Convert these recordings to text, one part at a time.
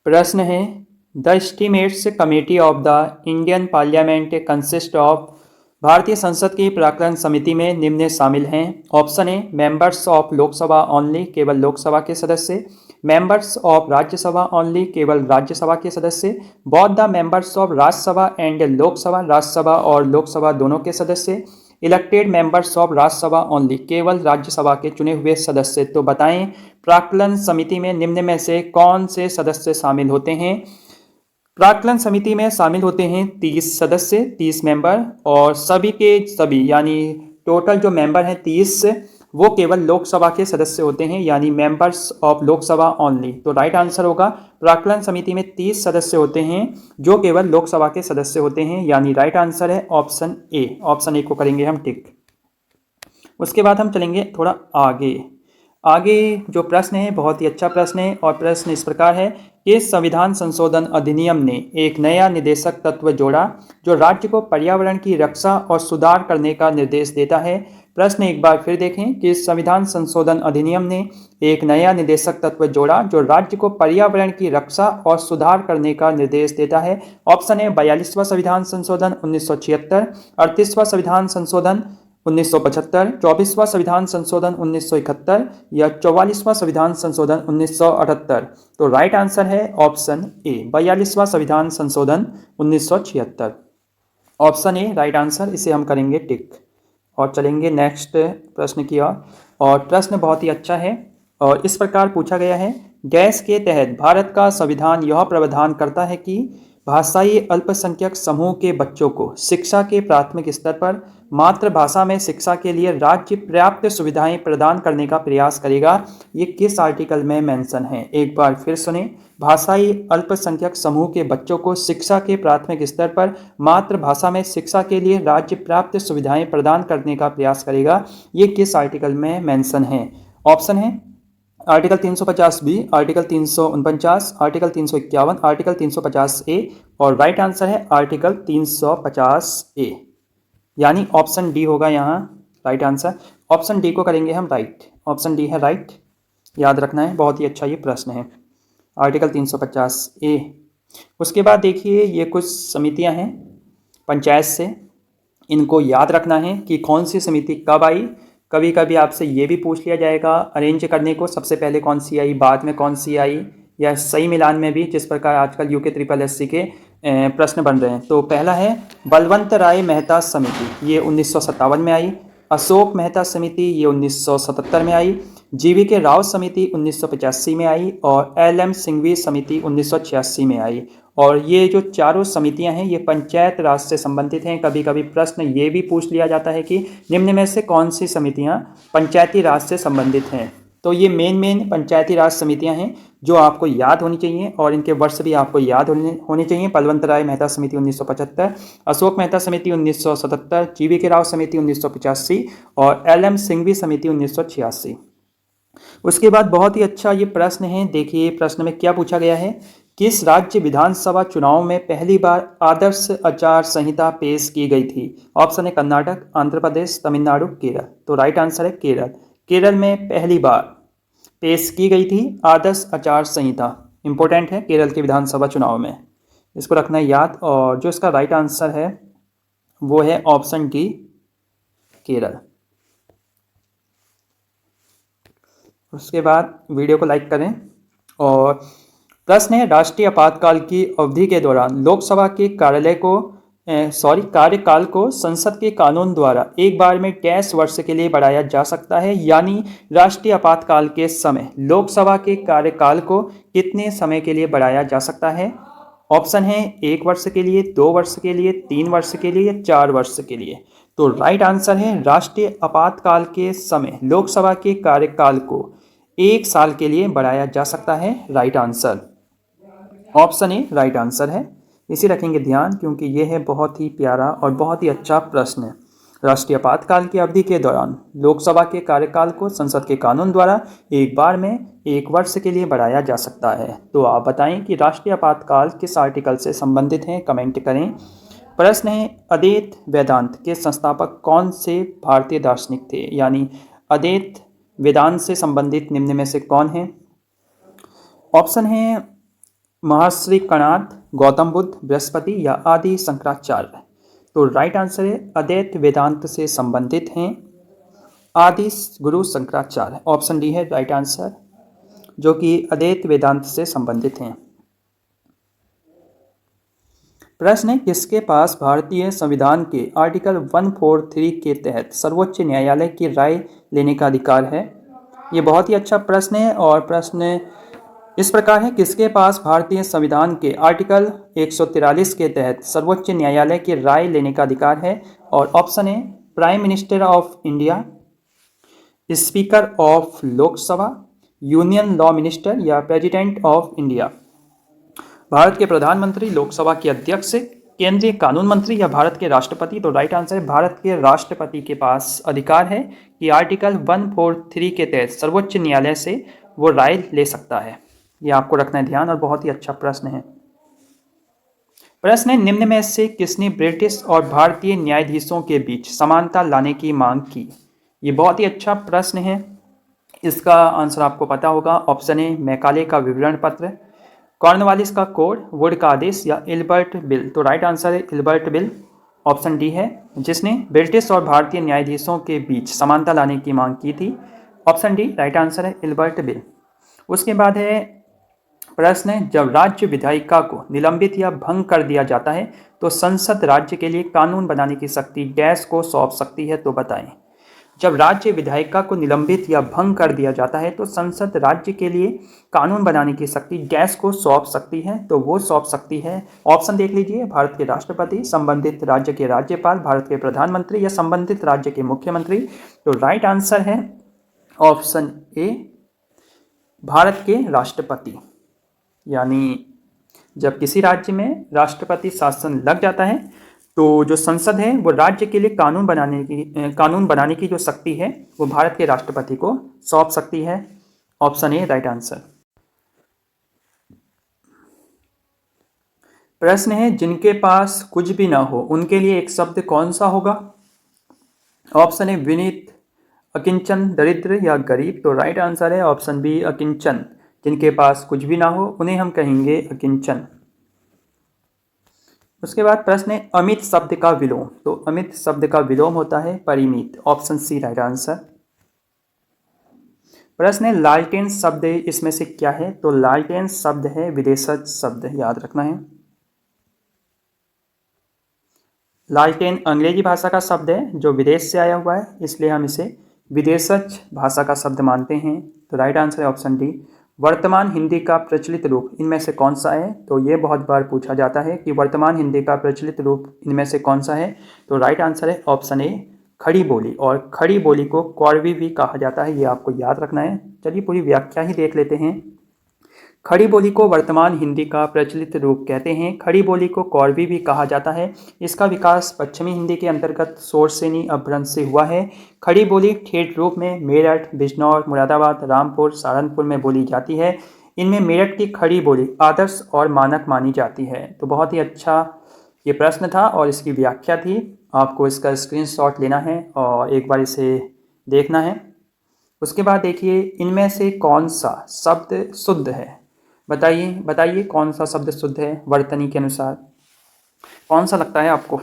प्रश्न है, the estimates committee of the Indian parliament consist of. भारतीय संसद की प्राक्कलन समिति में निम्न शामिल हैं। Option A members of Lok Sabha only, केवल लोकसभा के सदस्य। मेंबर्स ऑफ राज्यसभा ओनली, केवल राज्यसभा के सदस्य। Both the members of Rajya Sabha and Lok Sabha, Rajya Sabha और लोकसभा दोनों के सदस्य। Elected members of Rajya Sabha only, केवल राज्यसभा के चुने हुए सदस्य। तो बताएं प्राक्कलन समिति में निम्न में से कौन से सदस्य शामिल होते हैं। प्राक्कलन समिति में शामिल होते हैं 30 सदस्य, 30 मेंबर, और सभी के सभी यानी टोटल जो मेंबर हैं 30, वो केवल लोकसभा के सदस्य होते हैं, यानी मेंबर्स ऑफ लोकसभा ओनली। तो राइट आंसर होगा प्राक्कलन समिति में 30 सदस्य होते हैं जो केवल लोकसभा के सदस्य होते हैं, यानी राइट आंसर है ऑप्शन ए। ऑप्शन ए को करेंगे हम टिक। उसके बाद हम चलेंगे थोड़ा आगे। आगे जो प्रश्न है बहुत ही अच्छा प्रश्न है, और प्रश्न इस प्रकार है कि संविधान संशोधन अधिनियम ने एक नया निर्देशक तत्व जोड़ा जो राज्य को पर्यावरण की रक्षा और सुधार करने का निर्देश देता है। प्रश्न एक बार फिर देखें कि संविधान संशोधन अधिनियम ने एक नया निर्देशक तत्व जोड़ा जो राज्य को पर्यावरण की रक्षा और सुधार करने का निर्देश देता है। ऑप्शन है 42वां संविधान संशोधन 1976, 38वां संविधान संशोधन 1975, 24वां संविधान संशोधन 1971 या 44वां संविधान संशोधन 1978। तो राइट आंसर है ऑप्शन ए 42वां संविधान संशोधन 1976। ऑप्शन ए राइट आंसर, इसे हम करेंगे टिक। और चलेंगे नेक्स्ट प्रश्न की ओर। और प्रश्न बहुत ही अच्छा है और इस प्रकार पूछा गया है, गैस के तहत भारत का संविधान यह प्रावधान करता है कि भाषाई अल्पसंख्यक समूह के बच्चों को शिक्षा के प्राथमिक स्तर पर मातृभाषा में शिक्षा के लिए राज्य पर्याप्त सुविधाएं प्रदान करने का प्रयास करेगा। ये किस आर्टिकल में मेंशन है, एक बार फिर सुने। भाषाई अल्पसंख्यक समूह के बच्चों को शिक्षा के प्राथमिक स्तर पर मातृभाषा में शिक्षा के लिए राज्य पर्याप्त सुविधाएं प्रदान करने का प्रयास करेगा। ये किस आर्टिकल में मेंशन है। ऑप्शन है article 350 B, article 349, article 351, article 350 A, और राइट आंसर है आर्टिकल 350 ए, यानी ऑप्शन डी होगा यहाँ राइट आंसर। ऑप्शन डी को करेंगे हम राइट। ऑप्शन डी है राइट, याद रखना है, बहुत ही अच्छा ये प्रश्न है। आर्टिकल 350 ए। उसके बाद देखिए ये कुछ समितियाँ हैं पंचायत से, इनको याद रखना है कि कौन सी समिति कब आई। कभी कभी आपसे ये भी पूछ लिया जाएगा अरेंज करने को, सबसे पहले कौन सी आई, बाद में कौन सी आई, या सही मिलान में भी, जिस प्रकार आजकल यूके ट्रिपल एससी के प्रश्न बन रहे हैं। तो पहला है बलवंत राय मेहता समिति, ये 1957 में आई। अशोक मेहता समिति ये 1977 में आई। जीवी के राव समिति 1985 में आई, और LM सिंघवी समिति 1986 में आई। और ये जो चारों समितियां हैं ये पंचायत राज से संबंधित हैं। कभी कभी प्रश्न ये भी पूछ लिया जाता है कि निम्न में से कौन सी समितियां पंचायती राज से संबंधित हैं। तो ये मेन पंचायती राज समितियां हैं जो आपको याद होनी चाहिए, और इनके वर्ष भी आपको याद होने चाहिए। बलवंत राय मेहता समिति 1975, अशोक मेहता समिति 1977, जीवी के राव समिति 1985 और LM सिंघवी समिति 1986। उसके बाद बहुत ही अच्छा ये प्रश्न है, देखिए प्रश्न में क्या पूछा गया है, किस राज्य विधानसभा चुनाव में पहली बार आदर्श आचार संहिता पेश की गई थी। ऑप्शन है कर्नाटक, आंध्र प्रदेश, तमिलनाडु, केरल। तो राइट आंसर है केरल। केरल में पहली बार पेश की गई थी आदर्श आचार संहिता। इंपॉर्टेंट है केरल के विधानसभा चुनाव में, इसको रखना है याद। और जो इसका राइट आंसर है वो है ऑप्शन डी केरल। उसके बाद वीडियो को लाइक करें। और प्रश्न है राष्ट्रीय आपातकाल की अवधि के दौरान लोकसभा के कार्यकाल को संसद के कानून द्वारा एक बार में डैश वर्ष के लिए बढ़ाया जा सकता है, यानी राष्ट्रीय आपातकाल के समय लोकसभा के कार्यकाल को कितने समय के लिए बढ़ाया जा सकता है। ऑप्शन है 1 वर्ष के लिए, 2 वर्ष के लिए, 3 वर्ष के लिए या 4 वर्ष के लिए। तो राइट आंसर है राष्ट्रीय आपातकाल के समय लोकसभा के कार्यकाल को 1 साल के लिए बढ़ाया जा सकता है। Right answer option A right answer है। इसे रखेंगे ध्यान क्योंकि यह है बहुत ही प्यारा और बहुत ही अच्छा प्रश्न है। राष्ट्रीय आपातकाल की अवधि के दौरान लोकसभा के कार्यकाल को संसद के कानून द्वारा एक बार में 1 वर्ष के लिए बढ़ाया जा सकता है। तो आप बताएं कि राष्ट्रीय आपातकाल किस आर्टिकल से संबंधित है, कमेंट करें। प्रश्न है अद्वैत वेदांत के संस्थापक कौन से भारतीय दार्शनिक थे, यानी अद्वैत वेदांत से संबंधित निम्न में से कौन है। ऑप्शन है महर्षि कणाद, गौतम बुद्ध, बृहस्पति या आदि शंकराचार्य। तो राइट आंसर है अद्वैत वेदांत से संबंधित हैं आदि गुरु शंकराचार्य। ऑप्शन डी है राइट आंसर, जो कि अद्वैत वेदांत से संबंधित हैं। प्रश्न है, किसके पास भारतीय संविधान के आर्टिकल 143 के तहत सर्वोच्च न्यायालय की राय लेने का अधिकार है? ये बहुत ही अच्छा प्रश्न है और प्रश्न इस प्रकार है, किसके पास भारतीय संविधान के आर्टिकल 143 के तहत सर्वोच्च न्यायालय की राय लेने का अधिकार है? और ऑप्शन है prime minister of India, speaker of Lok Sabha, union law minister या प्रेसिडेंट ऑफ इंडिया। भारत के प्रधानमंत्री, लोकसभा के अध्यक्ष, केंद्रीय कानून मंत्री या भारत के राष्ट्रपति। तो राइट आंसर है भारत के राष्ट्रपति के पास अधिकार है कि आर्टिकल 143 के तहत सर्वोच्च न्यायालय से वो राय ले सकता है। ये आपको रखना है ध्यान और बहुत ही अच्छा प्रश्न है। प्रश्न है, निम्न में से किसने ब्रिटिश और भारतीय न्यायाधीशों के बीच समानता लाने की मांग की? ये बहुत ही अच्छा प्रश्न है, इसका आंसर आपको पता होगा। ऑप्शन ए मैकाले का विवरण पत्र, कॉर्नवालिस का कोड, वुड का आदेश या इल्बर्ट बिल। तो राइट आंसर है इल्बर्ट बिल। ऑप्शन डी है जिसने ब्रिटिश और भारतीय न्यायाधीशों के बीच समानता लाने की मांग की थी। ऑप्शन डी राइट आंसर है इल्बर्ट बिल। उसके बाद है प्रश्न है, जब राज्य विधायिका को निलंबित या भंग कर दिया जाता है तो संसद राज्य के लिए कानून बनाने की शक्ति डैश को सौंप सकती है? तो बताएं। जब राज्य विधायिका को निलंबित या भंग कर दिया जाता है तो संसद राज्य के लिए कानून बनाने की शक्ति डैश को सौंप सकती है? तो वो सौंप सकती है, ऑप्शन देख लीजिए, भारत के राष्ट्रपति, संबंधित राज्य के राज्यपाल, भारत के प्रधानमंत्री या संबंधित राज्य के मुख्यमंत्री। तो राइट आंसर है ऑप्शन ए भारत के राष्ट्रपति। यानी जब किसी राज्य में राष्ट्रपति शासन लग जाता है तो जो संसद है वो राज्य के लिए कानून बनाने की जो शक्ति है वो भारत के राष्ट्रपति को सौंप सकती है। Option A right answer. प्रश्न है, जिनके पास कुछ भी ना हो उनके लिए एक शब्द कौन सा होगा? ऑप्शन ए विनीत, अकिंचन, दरिद्र या गरीब। तो राइट आंसर है ऑप्शन बी अकिंचन। जिनके पास कुछ भी ना हो उन्हें हम कहेंगे अकिंचन। उसके बाद प्रश्न है, अमित शब्द का विलोम। तो अमित शब्द का विलोम होता है परिमित। Option C right answer. प्रश्न है, लालटेन शब्द इसमें से क्या है? तो लालटेन शब्द है विदेशज शब्द, याद रखना है। लालटेन अंग्रेजी भाषा का शब्द है जो विदेश से आया हुआ है, इसलिए हम इसे विदेशज भाषा का शब्द मानते हैं। तो राइट आंसर है ऑप्शन डी। वर्तमान हिंदी का प्रचलित रूप इनमें से कौन सा है? तो ये बहुत बार पूछा जाता है कि वर्तमान हिंदी का प्रचलित रूप इनमें से कौन सा है? तो राइट आंसर है ऑप्शन ए खड़ी बोली। और खड़ी बोली को कौरवी भी कहा जाता है, ये आपको याद रखना है। चलिए पूरी व्याख्या ही देख लेते हैं। खड़ी बोली को वर्तमान हिंदी का प्रचलित रूप कहते हैं। खड़ी बोली को कौरवी भी कहा जाता है। इसका विकास पश्चिमी हिंदी के अंतर्गत शोरसेनी अपभ्रंश से हुआ है। खड़ी बोली ठेठ रूप में मेरठ, बिजनौर, मुरादाबाद, रामपुर, सहारनपुर में बोली जाती है। इनमें मेरठ की खड़ी बोली आदर्श और मानक मानी जाती है। तो बहुत ही अच्छा ये प्रश्न था और इसकी व्याख्या थी। आपको इसका स्क्रीनशॉट लेना है और एक बार इसे देखना है। उसके बाद देखिए, इनमें से कौन सा शब्द शुद्ध है? बताइए कौन सा शब्द शुद्ध है वर्तनी के अनुसार? कौन सा लगता है आपको?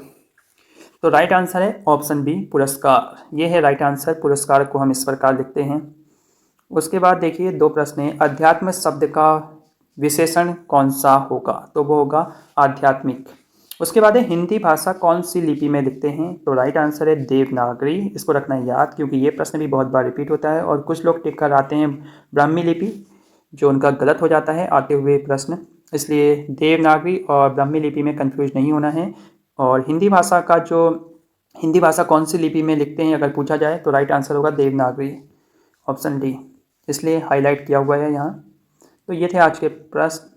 तो राइट आंसर है ऑप्शन बी पुरस्कार। ये है राइट आंसर। पुरस्कार को हम इस प्रकार लिखते हैं। उसके बाद देखिए दो प्रश्न हैं। अध्यात्म शब्द का विशेषण कौन सा होगा? तो वो होगा आध्यात्मिक। उसके बाद है हिंदी भाषा कौन सी लिपि में लिखते हैं? तो राइट आंसर है देवनागरी। इसको रखना है याद, क्योंकि ये प्रश्न भी बहुत बार रिपीट होता है और कुछ लोग टिक कर आते हैं ब्राह्मी लिपि, जो उनका गलत हो जाता है आते हुए प्रश्न। इसलिए देवनागरी और ब्राह्मी लिपि में कंफ्यूज नहीं होना है। और हिंदी भाषा कौन सी लिपि में लिखते हैं अगर पूछा जाए तो राइट आंसर होगा देवनागरी, ऑप्शन डी, इसलिए हाईलाइट किया हुआ है यहाँ। तो ये थे आज के प्रश्न।